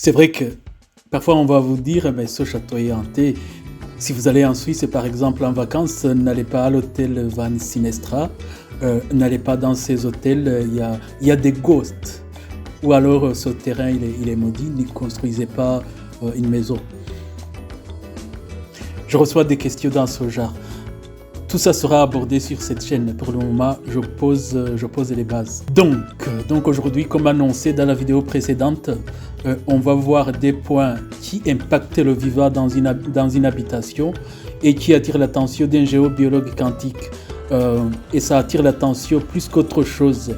C'est vrai que parfois on va vous dire, mais ce château est hanté. Si vous allez en Suisse, par exemple, en vacances, n'allez pas à l'hôtel Van Sinestra, n'allez pas dans ces hôtels, il y a des ghosts. Ou alors ce terrain il est maudit, ne construisez pas une maison. Je reçois des questions dans ce genre. Tout ça sera abordé sur cette chaîne. Pour le moment, je pose les bases. Donc aujourd'hui, comme annoncé dans la vidéo précédente, on va voir des points qui impactent le vivant dans une habitation et qui attirent l'attention d'un géobiologue quantique. Et ça attire l'attention plus qu'autre chose,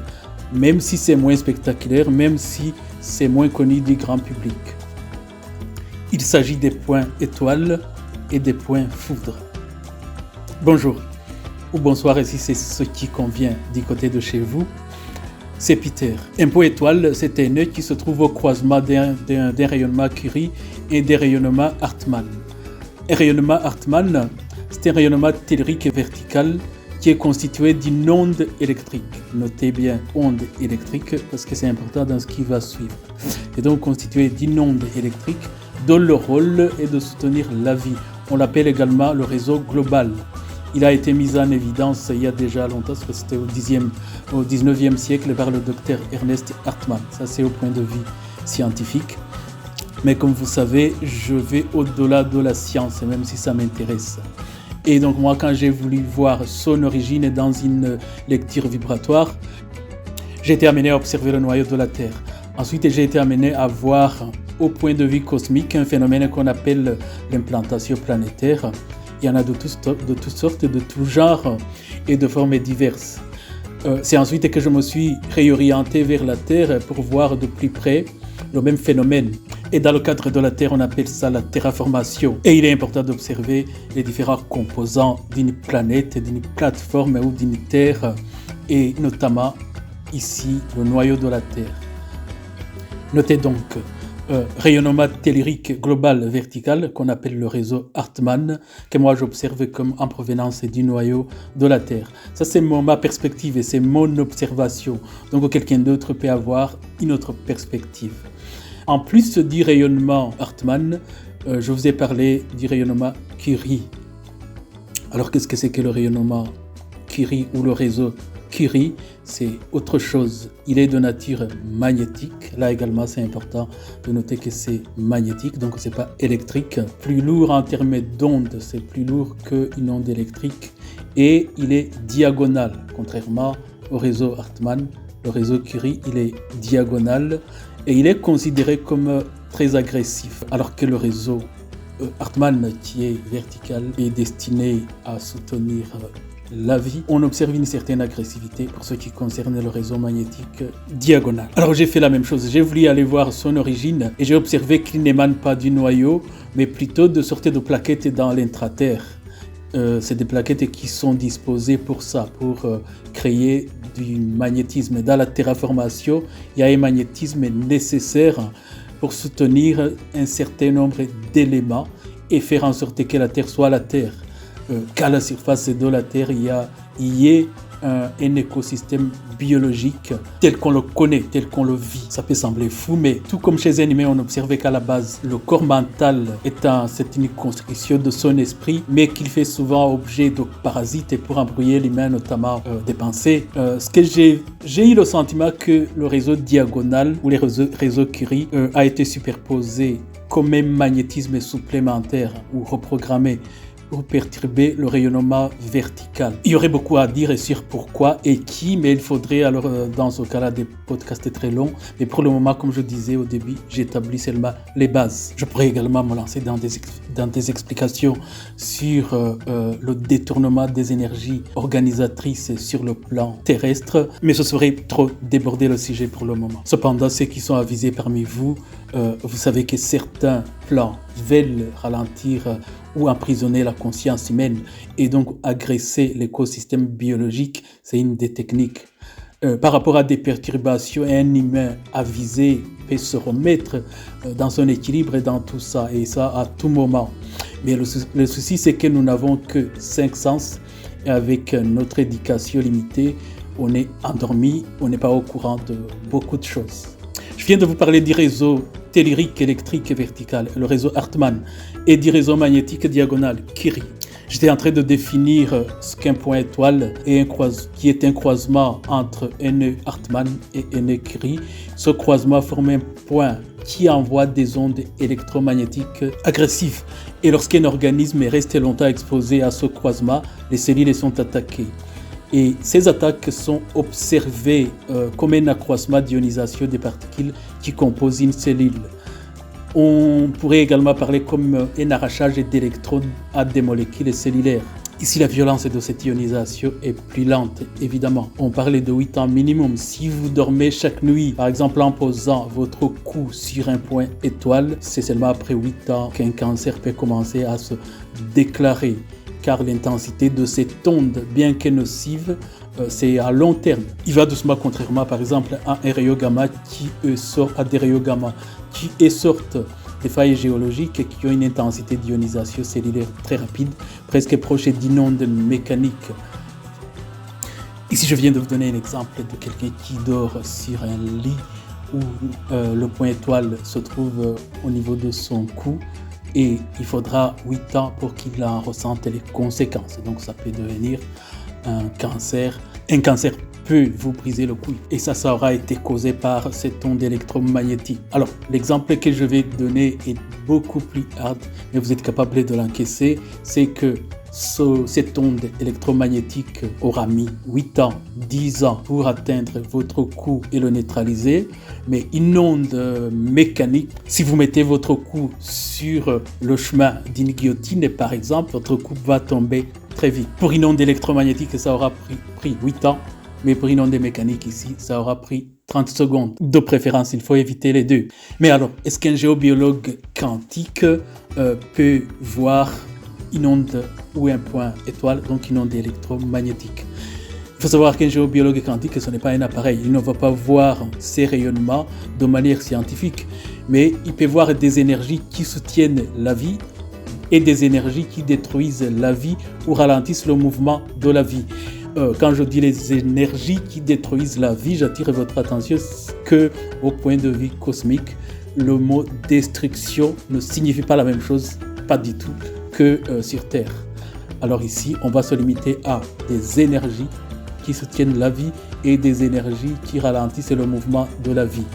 même si c'est moins spectaculaire, même si c'est moins connu du grand public. Il s'agit des points étoiles et des points foudre. Bonjour ou bonsoir, si c'est ce qui convient du côté de chez vous. C'est Peter. Un point étoile, c'est un œil qui se trouve au croisement d'un rayonnement Curie et d'un rayonnement Hartmann. Un rayonnement Hartmann, c'est un rayonnement tellurique et vertical qui est constitué d'une onde électrique. Notez bien onde électrique parce que c'est important dans ce qui va suivre. Et donc constitué d'une onde électrique dont le rôle est de soutenir la vie. On l'appelle également le réseau global. Il a été mis en évidence il y a déjà longtemps, c'était au 19e siècle par le docteur Ernest Hartmann. Ça, c'est au point de vue scientifique. Mais comme vous savez, je vais au-delà de la science, même si ça m'intéresse. Et donc moi, quand j'ai voulu voir son origine dans une lecture vibratoire, j'ai été amené à observer le noyau de la Terre. Ensuite, j'ai été amené à voir, au point de vue cosmique, un phénomène qu'on appelle l'implantation planétaire. Il y en a de toutes sortes, de tout genre et de formes diverses. C'est ensuite que je me suis réorienté vers la Terre pour voir de plus près le même phénomène. Et dans le cadre de la Terre, on appelle ça la terraformation. Et il est important d'observer les différents composants d'une planète, d'une plateforme ou d'une Terre, et notamment ici le noyau de la Terre. Notez donc rayonnement tellurique global vertical qu'on appelle le réseau Hartmann, que moi j'observe comme en provenance du noyau de la Terre. Ça c'est ma perspective et c'est mon observation. Donc quelqu'un d'autre peut avoir une autre perspective. En plus du rayonnement Hartmann, je vous ai parlé du rayonnement Curie. Alors qu'est-ce que c'est que le rayonnement Curie ou le réseau Curie? C'est autre chose. Il est de nature magnétique. Là également, c'est important de noter que c'est magnétique, donc c'est pas électrique. Plus lourd en termes d'onde, c'est plus lourd qu'une onde électrique. Et il est diagonal, contrairement au réseau Hartmann. Le réseau Curie, il est diagonal et il est considéré comme très agressif, alors que le réseau Hartmann, qui est vertical, est destiné à soutenir la vie. On observe une certaine agressivité pour ce qui concerne le réseau magnétique diagonal. Alors j'ai fait la même chose, j'ai voulu aller voir son origine et j'ai observé qu'il n'émane pas du noyau, mais plutôt de sortes de plaquettes dans l'intraterre. C'est des plaquettes qui sont disposées pour ça, pour créer du magnétisme. Dans la terraformation, il y a un magnétisme nécessaire pour soutenir un certain nombre d'éléments et faire en sorte que la Terre soit la Terre. Qu'à la surface de la Terre, il y ait un écosystème biologique tel qu'on le connaît, tel qu'on le vit. Ça peut sembler fou, mais tout comme chez un humain, on observait qu'à la base, le corps mental c'est une construction de son esprit, mais qu'il fait souvent objet de parasites et pour embrouiller l'humain, notamment des pensées. J'ai eu le sentiment que le réseau diagonal ou les réseaux Curie a été superposé comme un magnétisme supplémentaire ou reprogrammé pour perturber le rayonnement vertical. Il y aurait beaucoup à dire sur pourquoi et qui, mais il faudrait alors dans ce cas-là des podcasts très longs. Mais pour le moment, comme je disais au début, j'établis seulement les bases. Je pourrais également me lancer dans des explications sur le détournement des énergies organisatrices sur le plan terrestre, mais ce serait trop déborder le sujet pour le moment. Cependant, ceux qui sont avisés parmi vous, vous savez que certains plans veulent ralentir ou emprisonner la conscience humaine et donc agresser l'écosystème biologique, c'est une des techniques. Par rapport à des perturbations, un humain avisé peut se remettre dans son équilibre et dans tout ça, et ça à tout moment. Mais le souci, c'est que nous n'avons que 5 sens, et avec notre éducation limitée, on est endormi, on n'est pas au courant de beaucoup de choses. Je viens de vous parler du réseau tellurique, électrique et vertical, le réseau Hartmann, et du réseau magnétique diagonal, Curie. J'étais en train de définir ce qu'un point étoile est qui est un croisement entre NE Hartmann et NE Curie. Ce croisement forme un point qui envoie des ondes électromagnétiques agressives. Et lorsqu'un organisme est resté longtemps exposé à ce croisement, les cellules sont attaquées. Et ces attaques sont observées comme un accroissement d'ionisation des particules qui composent une cellule. On pourrait également parler comme un arrachage d'électrons à des molécules cellulaires. Ici, la violence de cette ionisation est plus lente, évidemment. On parlait de 8 ans minimum. Si vous dormez chaque nuit, par exemple en posant votre cou sur un point étoile, c'est seulement après 8 ans qu'un cancer peut commencer à se déclarer. Car l'intensité de cette onde, bien que nocive, c'est à long terme. Il va doucement, contrairement par exemple à un rayon gamma qui sort à des rayons gamma qui sortent des failles géologiques et qui ont une intensité d'ionisation cellulaire très rapide, presque proche d'une onde mécanique. Ici, je viens de vous donner un exemple de quelqu'un qui dort sur un lit où le point étoile se trouve au niveau de son cou. Et il faudra 8 ans pour qu'il en ressente les conséquences. Donc ça peut devenir un cancer. Un cancer peut vous briser le cou. Et ça aura été causé par cette onde électromagnétique. Alors, l'exemple que je vais donner est beaucoup plus hard, mais vous êtes capable de l'encaisser. C'est que cette onde électromagnétique aura mis 8 ans, 10 ans pour atteindre votre cou et le neutraliser. Mais une onde mécanique, si vous mettez votre cou sur le chemin d'une guillotine, par exemple, votre cou va tomber très vite. Pour une onde électromagnétique, ça aura pris 8 ans, mais pour une onde mécanique ici, ça aura pris 30 secondes. De préférence, il faut éviter les deux. Mais alors, est-ce qu'un géobiologue quantique peut voir une onde ou un point étoile, donc une onde électromagnétique? Il faut savoir qu'un géobiologue quantique, ce n'est pas un appareil. Il ne va pas voir ces rayonnements de manière scientifique, mais il peut voir des énergies qui soutiennent la vie et des énergies qui détruisent la vie ou ralentissent le mouvement de la vie. Quand je dis les énergies qui détruisent la vie, j'attire votre attention qu'au point de vue cosmique, le mot destruction ne signifie pas la même chose, pas du tout, que sur Terre. Alors ici, on va se limiter à des énergies qui soutiennent la vie et des énergies qui ralentissent le mouvement de la vie.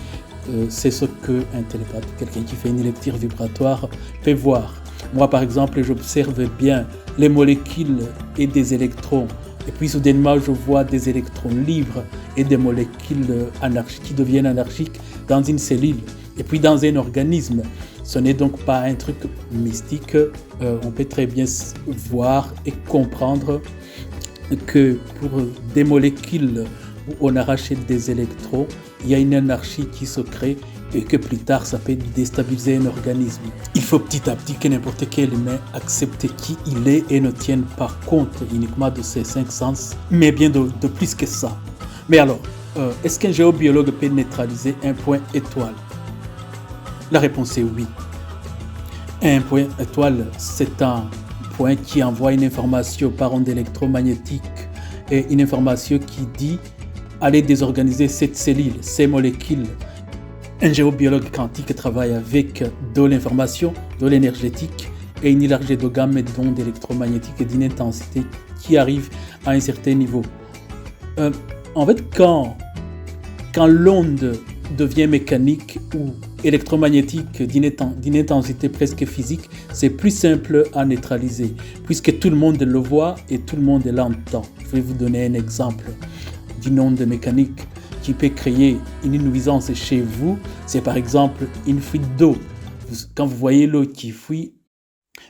C'est ce qu'un télépathe, quelqu'un qui fait une lecture vibratoire, peut voir. Moi, par exemple, j'observe bien les molécules et des électrons. Et puis, soudainement, je vois des électrons libres et des molécules anarchiques qui deviennent anarchiques dans une cellule. Et puis, dans un organisme. Ce n'est donc pas un truc mystique. On peut très bien voir et comprendre que pour des molécules où on arrache des électrons, il y a une anarchie qui se crée et que plus tard, ça peut déstabiliser un organisme. Il faut petit à petit que n'importe quel humain accepte qui il est et ne tienne pas compte uniquement de ses 5 sens, mais bien de plus que ça. Mais alors, est-ce qu'un géobiologue peut neutraliser un point étoile? La réponse est oui. Un point étoile, c'est un point qui envoie une information par onde électromagnétique et une information qui dit « allez désorganiser cette cellule, ces molécules ». Un géobiologue quantique travaille avec de l'information, de l'énergétique et une large de gamme d'ondes électromagnétiques d'une intensité qui arrive à un certain niveau. En fait, quand l'onde devient mécanique ou électromagnétique d'une intensité presque physique, c'est plus simple à neutraliser, puisque tout le monde le voit et tout le monde l'entend. Je vais vous donner un exemple d'une onde mécanique qui peut créer une nuisance chez vous. C'est par exemple une fuite d'eau. Quand vous voyez l'eau qui fuit,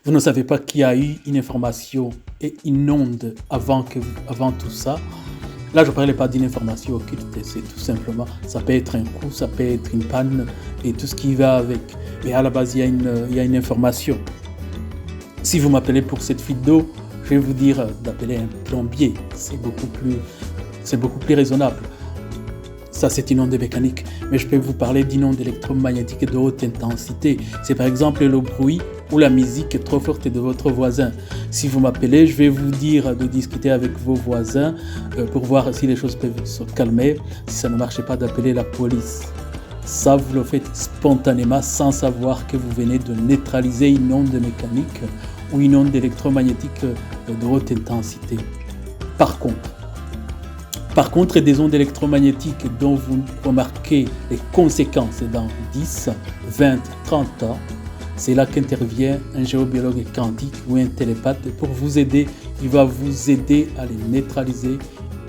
vous ne savez pas qu'il y a eu une information et une onde avant tout ça. Là, je ne parlais pas d'une information occulte, c'est tout simplement, ça peut être un coup, ça peut être une panne et tout ce qui va avec. Mais à la base, il y a une information. Si vous m'appelez pour cette fuite d'eau, je vais vous dire d'appeler un plombier. C'est beaucoup plus raisonnable. Ça, c'est une onde mécanique. Mais je peux vous parler d'une onde électromagnétique de haute intensité. C'est par exemple le bruit ou la musique trop forte de votre voisin. Si vous m'appelez, je vais vous dire de discuter avec vos voisins pour voir si les choses peuvent se calmer. Si ça ne marche pas, d'appeler la police. Ça, vous le faites spontanément sans savoir que vous venez de neutraliser une onde mécanique ou une onde électromagnétique de haute intensité. Par contre, des ondes électromagnétiques dont vous remarquez les conséquences dans 10, 20, 30 ans, c'est là qu'intervient un géobiologue quantique ou un télépathe pour vous aider. Il va vous aider à les neutraliser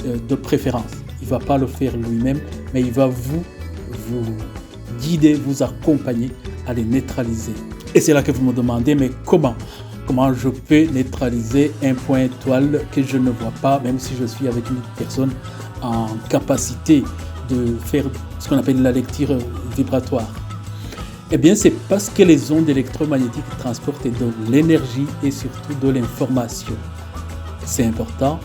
de préférence. Il ne va pas le faire lui-même, mais il va vous guider, vous accompagner à les neutraliser. Et c'est là que vous me demandez, mais comment je peux neutraliser un point étoile que je ne vois pas, même si je suis avec une personne en capacité de faire ce qu'on appelle la lecture vibratoire? Eh bien, c'est parce que les ondes électromagnétiques transportent de l'énergie et surtout de l'information. C'est important.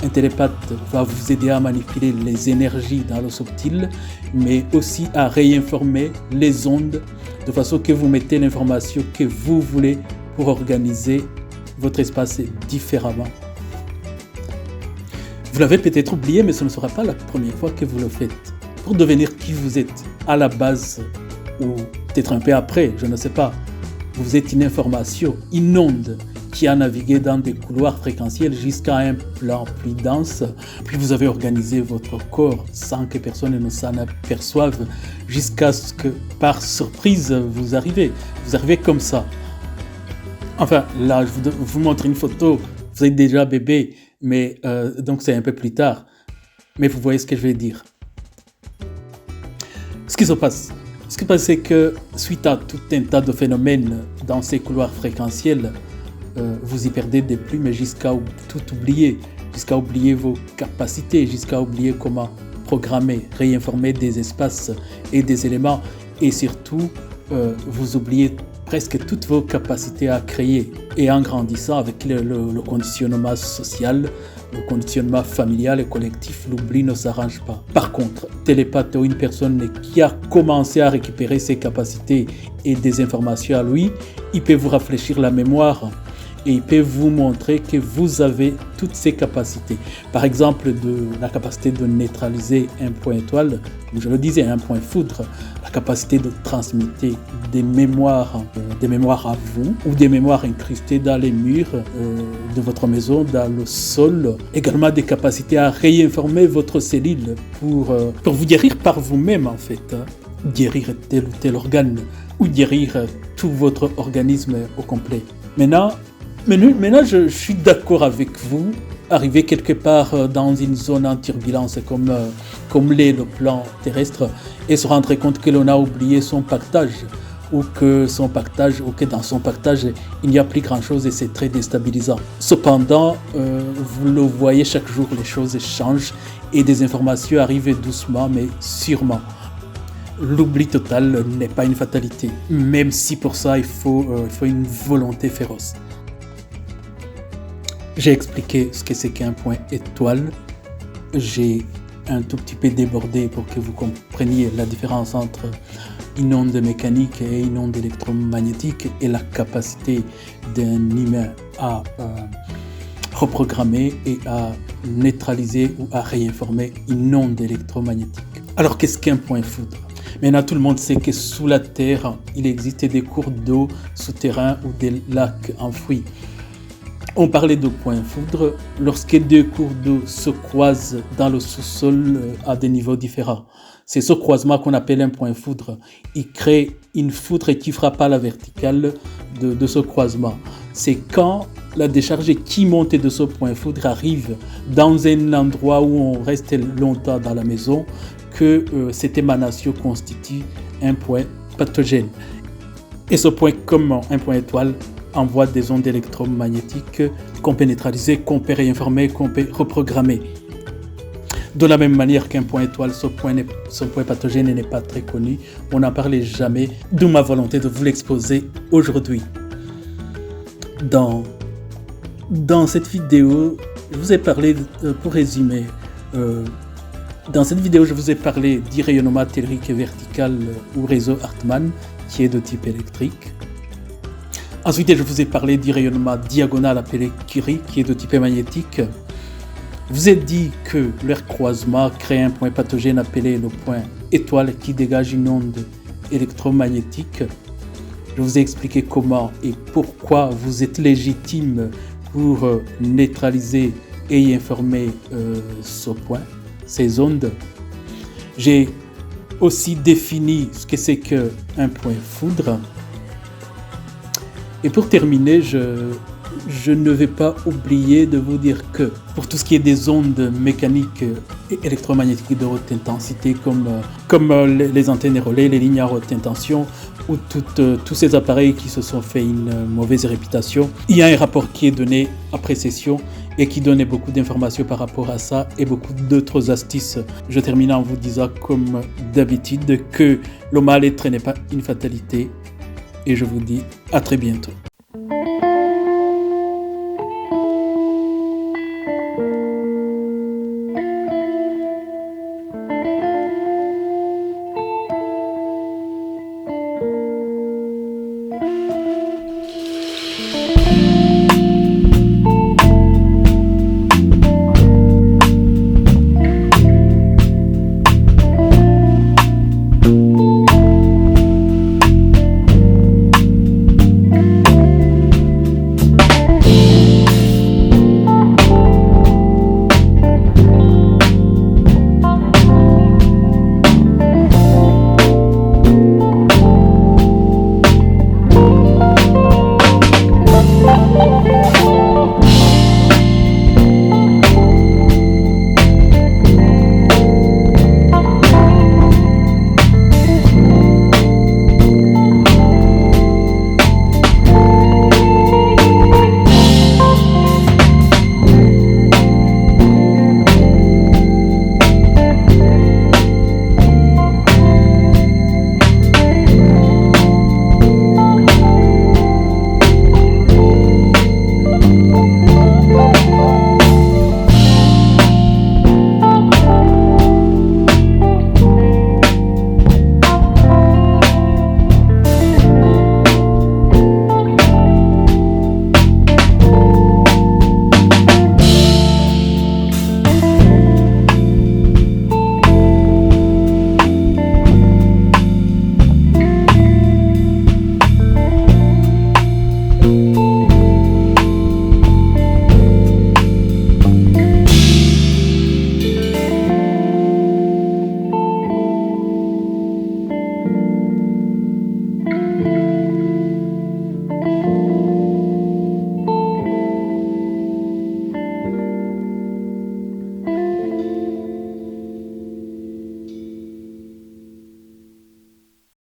Un télépathe va vous aider à manipuler les énergies dans le subtil, mais aussi à réinformer les ondes de façon que vous mettez l'information que vous voulez pour organiser votre espace différemment. Vous l'avez peut-être oublié, mais ce ne sera pas la première fois que vous le faites. Pour devenir qui vous êtes à la base, ou peut-être un peu après, je ne sais pas, vous êtes une information, une onde qui a navigué dans des couloirs fréquentiels jusqu'à un plan plus dense, puis vous avez organisé votre corps sans que personne ne s'en aperçoive, jusqu'à ce que, par surprise, vous arrivez comme ça. Enfin, là, je vous montre une photo, vous êtes déjà bébé, mais donc c'est un peu plus tard. Mais vous voyez ce que je vais dire. Ce qui se passe, c'est que suite à tout un tas de phénomènes dans ces couloirs fréquentiels, vous y perdez des plumes jusqu'à tout oublier, jusqu'à oublier vos capacités, jusqu'à oublier comment programmer, réinformer des espaces et des éléments, et surtout, vous oubliez presque toutes vos capacités à créer. Et en grandissant avec le conditionnement social, le conditionnement familial et collectif, l'oubli ne s'arrange pas. Par contre, télépathe ou une personne qui a commencé à récupérer ses capacités et des informations à lui, il peut vous rafraîchir la mémoire et il peut vous montrer que vous avez toutes ces capacités. Par exemple, la capacité de neutraliser un point étoile, comme je le disais, un point foudre, la capacité de transmettre des mémoires à vous ou des mémoires incrustées dans les murs de votre maison, dans le sol. Également des capacités à réinformer votre cellule pour vous guérir par vous-même en fait. Guérir tel ou tel organe ou guérir tout votre organisme au complet. Maintenant, je suis d'accord avec vous. Arriver quelque part dans une zone en turbulence comme l'est le plan terrestre et se rendre compte que l'on a oublié son pactage ou que dans son pactage il n'y a plus grand chose et c'est très déstabilisant. Cependant, vous le voyez chaque jour, les choses changent et des informations arrivent doucement mais sûrement. L'oubli total n'est pas une fatalité, même si pour ça il faut une volonté féroce. J'ai expliqué ce que c'est qu'un point étoile. J'ai un tout petit peu débordé pour que vous compreniez la différence entre une onde mécanique et une onde électromagnétique et la capacité d'un humain à reprogrammer et à neutraliser ou à réinformer une onde électromagnétique. Alors qu'est-ce qu'un point foudre? Maintenant, tout le monde sait que sous la Terre, il existe des cours d'eau souterrains ou des lacs enfouis. On parlait de point foudre lorsque deux cours d'eau se croisent dans le sous-sol à des niveaux différents. C'est ce croisement qu'on appelle un point foudre. Il crée une foudre qui frappe à la verticale de ce croisement. C'est quand la décharge qui monte de ce point foudre arrive dans un endroit où on reste longtemps dans la maison que cette émanation constitue un point pathogène. Et ce point, comme un point étoile, envoie des ondes électromagnétiques qu'on peut neutraliser, qu'on peut réinformer, qu'on peut reprogrammer. De la même manière qu'un point étoile, ce point pathogène n'est pas très connu, on n'en parlait jamais, d'où ma volonté de vous l'exposer aujourd'hui. Dans cette vidéo, je vous ai parlé, pour résumer, dans cette vidéo, je vous ai parlé du rayonnement tellurique vertical ou réseau Hartmann, qui est de type électrique. Ensuite, je vous ai parlé du rayonnement diagonal appelé Curie, qui est de type magnétique. Je vous ai dit que leur croisement crée un point pathogène appelé le point étoile qui dégage une onde électromagnétique. Je vous ai expliqué comment et pourquoi vous êtes légitime pour neutraliser et informer ce point, ces ondes. J'ai aussi défini ce que c'est qu'un point foudre. Et pour terminer, je ne vais pas oublier de vous dire que pour tout ce qui est des ondes mécaniques et électromagnétiques de haute intensité comme les antennes relais, les lignes à haute intention ou tous ces appareils qui se sont fait une mauvaise réputation, il y a un rapport qui est donné après session et qui donne beaucoup d'informations par rapport à ça et beaucoup d'autres astuces. Je termine en vous disant comme d'habitude que le mal-être n'est pas une fatalité et je vous dis à très bientôt.